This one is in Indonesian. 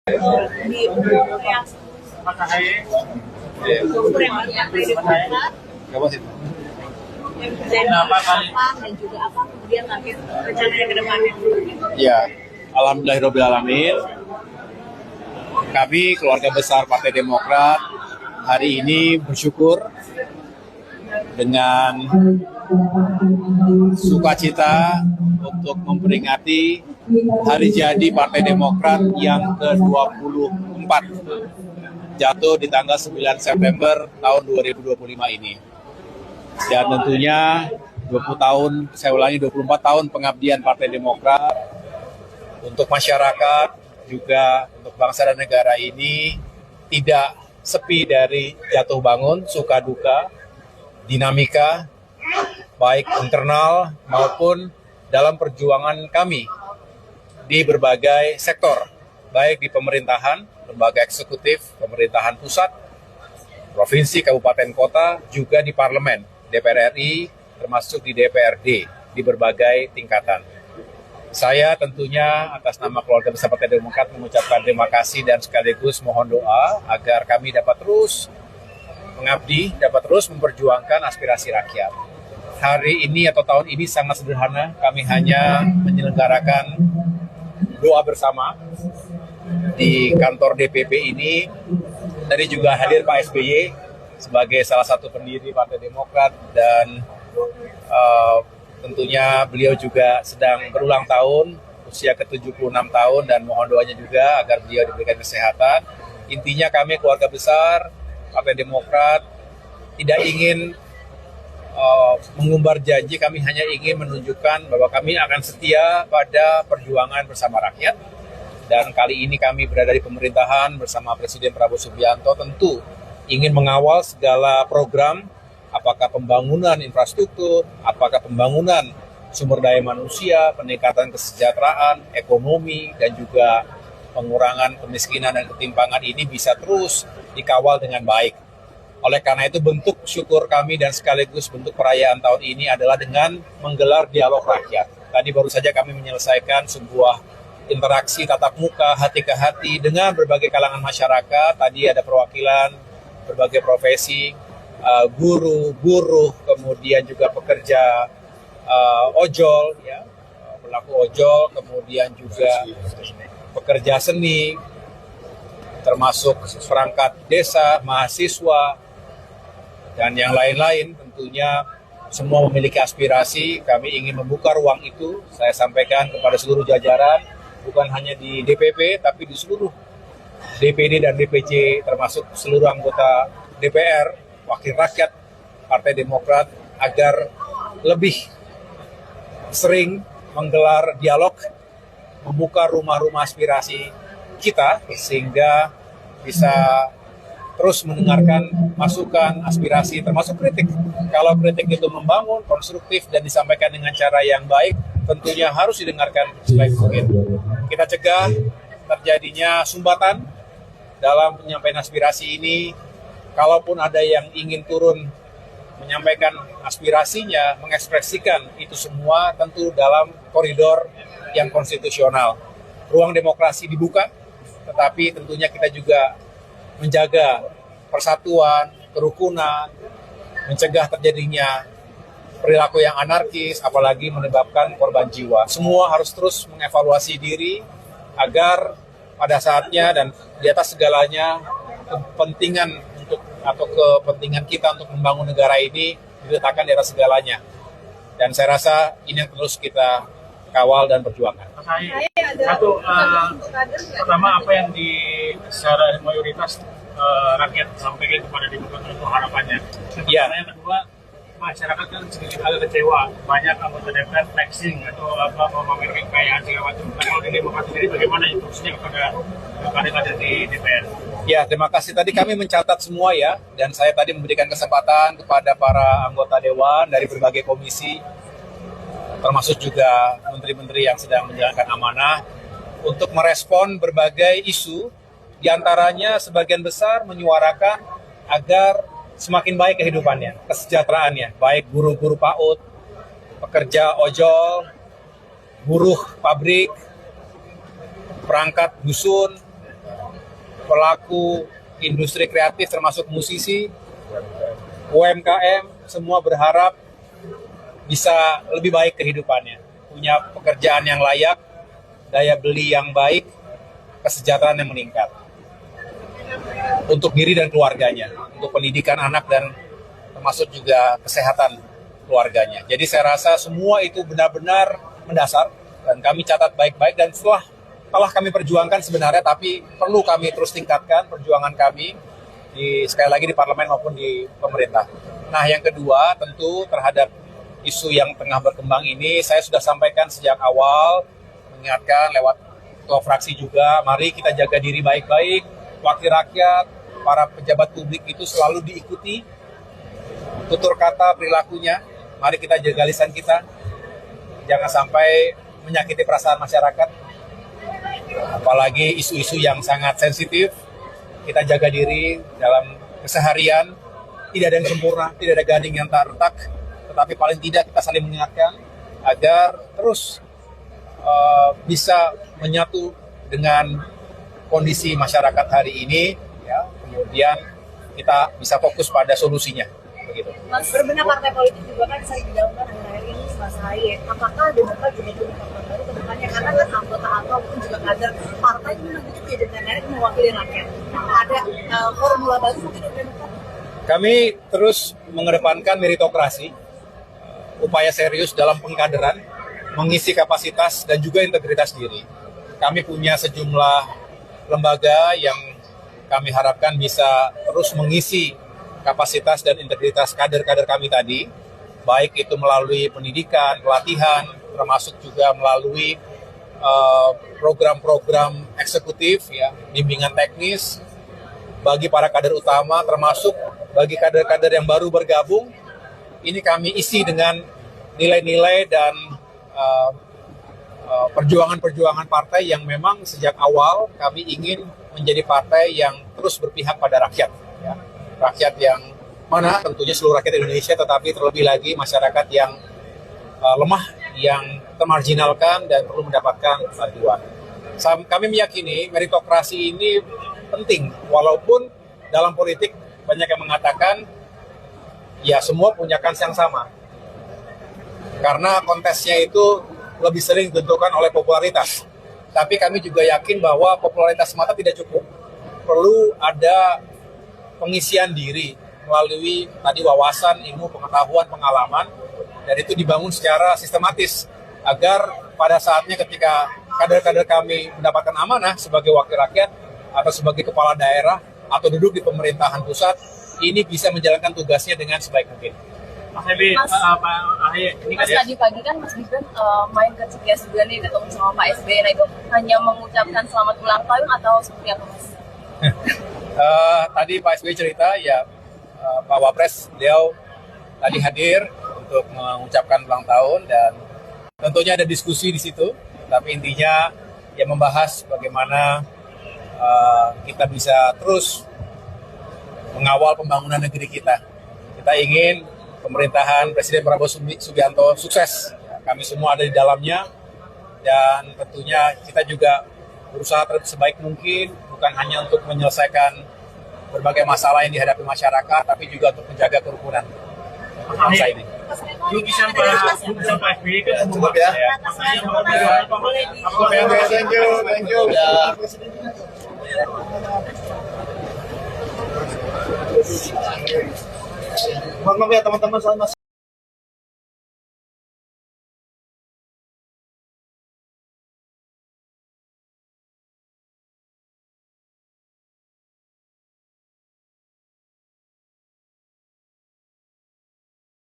di umur yang umur yang baru Partai Demokrat dan apa dan juga apa kemudian target rencananya ke depannya. Ya, alhamdulillahirobbilalamin. Kami keluarga besar Partai Demokrat hari ini bersyukur dengan sukacita untuk memperingati hari jadi Partai Demokrat yang ke-24 jatuh di tanggal 9 September tahun 2025 ini. Dan tentunya 20 tahun, saya ulangi 24 tahun pengabdian Partai Demokrat untuk masyarakat, juga untuk bangsa dan negara ini tidak sepi dari jatuh bangun, suka duka, dinamika, baik internal maupun dalam perjuangan kami di berbagai sektor, baik di pemerintahan, lembaga eksekutif, pemerintahan pusat, provinsi, kabupaten, kota, juga di parlemen, DPR RI, termasuk di DPRD, di berbagai tingkatan. Saya tentunya atas nama keluarga besar Partai Demokrat mengucapkan terima kasih dan sekaligus mohon doa agar kami dapat terus mengabdi, dapat terus memperjuangkan aspirasi rakyat. Hari ini atau tahun ini sangat sederhana, kami hanya menyelenggarakan doa bersama di kantor DPP ini. Tadi juga hadir Pak SBY sebagai salah satu pendiri Partai Demokrat dan tentunya beliau juga sedang berulang tahun, usia ke-76 tahun, dan mohon doanya juga agar beliau diberikan kesehatan. Intinya kami keluarga besar Partai Demokrat tidak ingin mengumbar janji, kami hanya ingin menunjukkan bahwa kami akan setia pada perjuangan bersama rakyat. Dan kali ini kami berada di pemerintahan bersama Presiden Prabowo Subianto, tentu ingin mengawal segala program, apakah pembangunan infrastruktur, apakah pembangunan sumber daya manusia, peningkatan kesejahteraan, ekonomi, dan juga pengurangan kemiskinan dan ketimpangan ini bisa terus dikawal dengan baik. Oleh karena itu bentuk syukur kami dan sekaligus bentuk perayaan tahun ini adalah dengan menggelar dialog rakyat. Tadi baru saja kami menyelesaikan sebuah interaksi tatap muka, hati ke hati dengan berbagai kalangan masyarakat. Tadi ada perwakilan berbagai profesi, guru, buruh, kemudian juga pekerja ojol, ya, pelaku ojol, kemudian juga pekerja seni, termasuk perangkat desa, mahasiswa, dan yang lain-lain. Tentunya semua memiliki aspirasi, kami ingin membuka ruang itu. Saya sampaikan kepada seluruh jajaran, bukan hanya di DPP, tapi di seluruh DPD dan DPC, termasuk seluruh anggota DPR, wakil rakyat Partai Demokrat, agar lebih sering menggelar dialog, membuka rumah-rumah aspirasi kita, sehingga bisa terus mendengarkan masukan, aspirasi, termasuk kritik. Kalau kritik itu membangun, konstruktif, dan disampaikan dengan cara yang baik, tentunya harus didengarkan sebaik mungkin. Kita cegah terjadinya sumbatan dalam penyampaian aspirasi ini. Kalaupun ada yang ingin turun menyampaikan aspirasinya, mengekspresikan itu semua tentu dalam koridor yang konstitusional. Ruang demokrasi dibuka, tetapi tentunya kita juga menjaga persatuan, kerukunan, mencegah terjadinya perilaku yang anarkis, apalagi menyebabkan korban jiwa. Semua harus terus mengevaluasi diri agar pada saatnya dan di atas segalanya kepentingan kepentingan kita untuk membangun negara ini diletakkan di atas segalanya. Dan saya rasa ini yang terus kita kawal dan perjuangkan. Pertama apa yang secara mayoritas rakyat sampaikan kepada Demokrat untuk harapannya. Ya. Yang kedua, masyarakat kan sedikit agak kecewa, banyak anggota DPR flexing atau memamerkan kekayaan segala macam. Kalau di Demokrat sendiri bagaimana instruksinya kepada kader-kader di DPR? Ya, terima kasih. Tadi kami mencatat semua ya, dan saya tadi memberikan kesempatan kepada para anggota Dewan dari berbagai komisi, termasuk juga menteri-menteri yang sedang menjalankan amanah, untuk merespon berbagai isu, diantaranya sebagian besar menyuarakan agar semakin baik kehidupannya, kesejahteraannya, baik guru-guru PAUD, pekerja ojol, buruh pabrik, perangkat dusun, pelaku industri kreatif termasuk musisi, UMKM, semua berharap bisa lebih baik kehidupannya, punya pekerjaan yang layak, daya beli yang baik, kesejahteraan yang meningkat untuk diri dan keluarganya, untuk pendidikan anak dan termasuk juga kesehatan keluarganya. Jadi saya rasa semua itu benar-benar mendasar dan kami catat baik-baik, dan telah kami perjuangkan sebenarnya, tapi perlu kami terus tingkatkan perjuangan kami sekali lagi di parlemen maupun di pemerintah. Nah, yang kedua tentu terhadap isu yang tengah berkembang ini, saya sudah sampaikan sejak awal, mengingatkan lewat ketua fraksi juga, mari kita jaga diri baik-baik, wakil rakyat, para pejabat publik itu selalu diikuti tutur kata perilakunya, mari kita jaga lisan kita, jangan sampai menyakiti perasaan masyarakat, apalagi isu-isu yang sangat sensitif. Kita jaga diri dalam keseharian, tidak ada yang sempurna, tidak ada gading yang tak retak, tetapi paling tidak kita saling mengingatkan agar terus bisa menyatu dengan kondisi masyarakat hari ini, ya. Kemudian kita bisa fokus pada solusinya. Begitu. Mas, berbenah partai politik juga kan sering digaungkan akhir-akhir ini Mas Ahaye. Apakah Demokrat juga punya faktor baru ke depannya? Karena kan anggota ataupun juga kader partai ini nanti di DPR mewakili rakyat. Ada formula baru mungkin dari Demokrat? Kami terus mengedepankan meritokrasi, upaya serius dalam pengkaderan, mengisi kapasitas dan juga integritas diri. Kami punya sejumlah lembaga yang kami harapkan bisa terus mengisi kapasitas dan integritas kader-kader kami tadi, baik itu melalui pendidikan, pelatihan, termasuk juga melalui program-program eksekutif, ya, bimbingan teknis bagi para kader utama, termasuk bagi kader-kader yang baru bergabung. Ini kami isi dengan nilai-nilai dan perjuangan-perjuangan partai yang memang sejak awal kami ingin menjadi partai yang terus berpihak pada rakyat, ya. Rakyat yang mana tentunya seluruh rakyat Indonesia, tetapi terlebih lagi masyarakat yang lemah, yang termarginalkan dan perlu mendapatkan bantuan. Kami meyakini meritokrasi ini penting, walaupun dalam politik banyak yang mengatakan ya semua punya kans yang sama. Karena kontesnya itu lebih sering ditentukan oleh popularitas. Tapi kami juga yakin bahwa popularitas semata tidak cukup. Perlu ada pengisian diri melalui tadi wawasan, ilmu, pengetahuan, pengalaman, dan itu dibangun secara sistematis agar pada saatnya ketika kader-kader kami mendapatkan amanah sebagai wakil rakyat atau sebagai kepala daerah atau duduk di pemerintahan pusat, ini bisa menjalankan tugasnya dengan sebaik mungkin. Mas Ebi, Pak Ahaye, ini kan tadi pagi kan Mas Gibran main ke Cikias juga nih, ketemu sama Pak SBY. Nah itu hanya mengucapkan selamat ulang tahun atau seperti apa, Mas? Tadi Pak SBY cerita ya, Pak Wapres beliau tadi hadir untuk mengucapkan ulang tahun dan tentunya ada diskusi di situ, tapi intinya ya membahas bagaimana kita bisa terus mengawal pembangunan negeri kita. Kita ingin pemerintahan Presiden Prabowo Subianto sukses. Kami semua ada di dalamnya dan tentunya kita juga berusaha sebaik mungkin, bukan hanya untuk menyelesaikan berbagai masalah yang dihadapi masyarakat, tapi juga untuk menjaga kerukunan bangsa ini. lukisan Pak SBY kan Cukup ya. Thank you. Mohon maaf ya teman-teman,